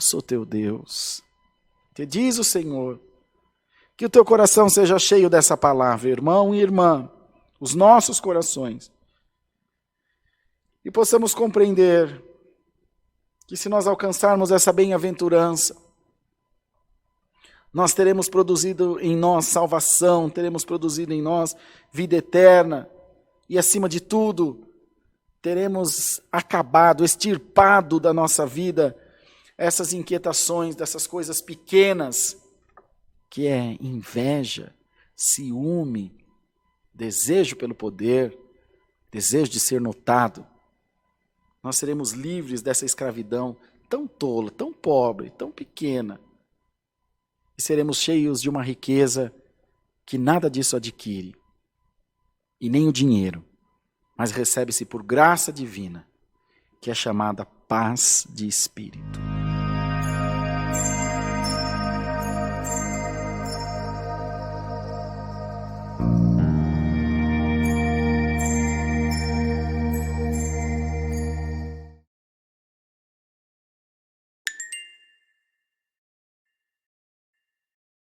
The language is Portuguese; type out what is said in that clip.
sou teu Deus. Te diz o Senhor. Que o teu coração seja cheio dessa palavra, irmão e irmã, os nossos corações. E possamos compreender que se nós alcançarmos essa bem-aventurança, nós teremos produzido em nós salvação, teremos produzido em nós vida eterna e, acima de tudo, teremos acabado, extirpado da nossa vida essas inquietações, dessas coisas pequenas, que é inveja, ciúme, desejo pelo poder, desejo de ser notado. Nós seremos livres dessa escravidão tão tola, tão pobre, tão pequena. E seremos cheios de uma riqueza que nada disso adquire. E nem o dinheiro, mas recebe-se por graça divina, que é chamada paz de espírito.